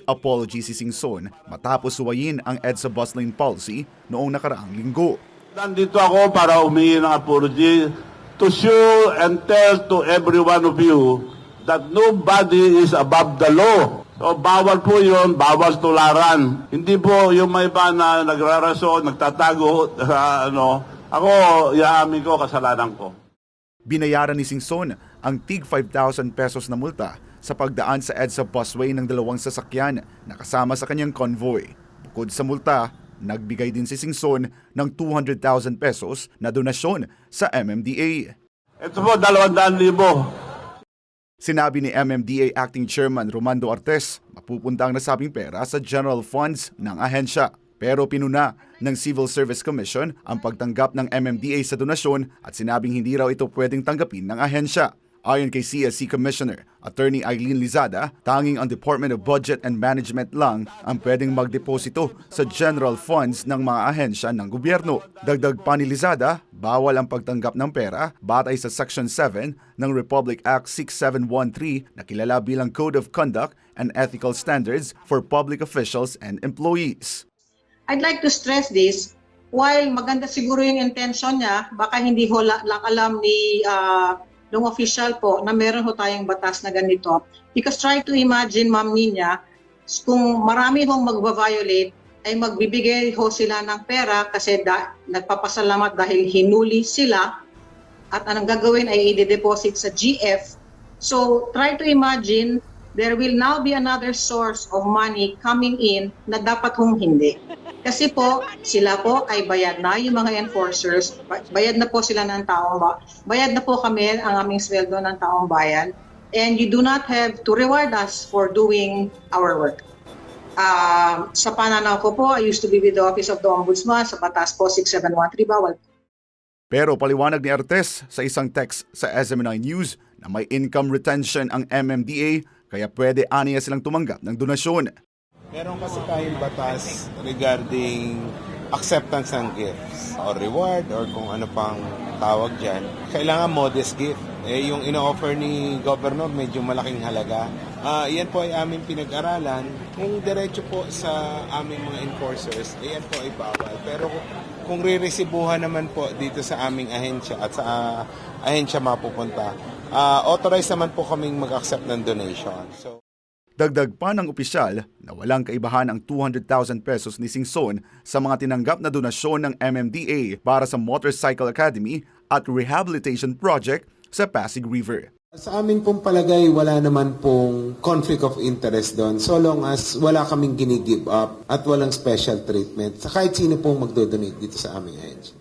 Apology si Singson matapos suwayin ang EDSA bus lane policy noong nakaraang linggo. Nandito ako para humingi ng apology to show and tell to every one of you that nobody is above the law. So bawal po yun, bawal tularan. Hindi po yung may iba na nagrarason, nagtatago, ako, iaamin ko, kasalanan ko. Binayaran ni Singson ang tig 5,000 pesos na multa sa pagdaan sa EDSA busway ng dalawang sasakyan na kasama sa kanyang convoy. Bukod sa multa, nagbigay din si Singson ng 200,000 pesos na donasyon sa MMDA. Ito po, 200,000. Sinabi ni MMDA Acting Chairman Romando Artes, mapupunta ang nasabing pera sa general funds ng ahensya. Pero pinuna ng Civil Service Commission ang pagtanggap ng MMDA sa donasyon at sinabing hindi raw ito pwedeng tanggapin ng ahensya. Ayon kay CSC Commissioner Attorney Eileen Lizada, tanging ang Department of Budget and Management lang ang pwedeng magdeposito sa general funds ng mga ahensya ng gobyerno. Dagdag pa ni Lizada, bawal ang pagtanggap ng pera batay sa Section 7 ng Republic Act 6713 na kilala bilang Code of Conduct and Ethical Standards for Public Officials and Employees. I'd like to stress this, while maganda siguro yung intention niya, baka hindi ho lang alam ni ng official po na meron ho tayong batas na ganito. Because try to imagine, Ma'am Nina, kung marami hong magva-violate, ay magbibigay ho sila ng pera kasi nagpapasalamat dahil hinuli sila at anong gagawin ay i-deposit sa GF. So try to imagine, there will now be another source of money coming in na dapat hong hindi. Kasi po, sila po ay bayad na, yung mga enforcers, bayad na po sila ng taong bayad na po kami ang aming sweldo ng taong bayan, and you do not have to reward us for doing our work. Sa pananaw ko po, I used to be with the Office of the Ombudsman, sa batas po 6713, bawal. Pero paliwanag ni Artes sa isang text sa SMNI News na may income retention ang MMDA kaya pwede aniya silang tumanggap ng donasyon. Meron kasi tayong batas regarding acceptance ng gifts or reward or kung ano pang tawag dyan. Kailangan modest gift. Yung ino-offer ni Governor medyo malaking halaga. Yan po ay aming pinag-aralan. Kung diretso po sa aming mga enforcers, yan po ay bawal. Pero kung riresibuhan naman po dito sa aming ahensya at sa ahensya mapupunta, authorized naman po kaming mag-accept ng donation. Dagdag pa ng opisyal na walang kaibahan ang 200,000 pesos ni Singson sa mga tinanggap na donasyon ng MMDA para sa Motorcycle Academy at Rehabilitation Project sa Pasig River. Sa amin pong palagay, wala naman pong conflict of interest doon so long as wala kaming gini-give up at walang special treatment sa kahit sino pong magdodonate dito sa aming ahensya.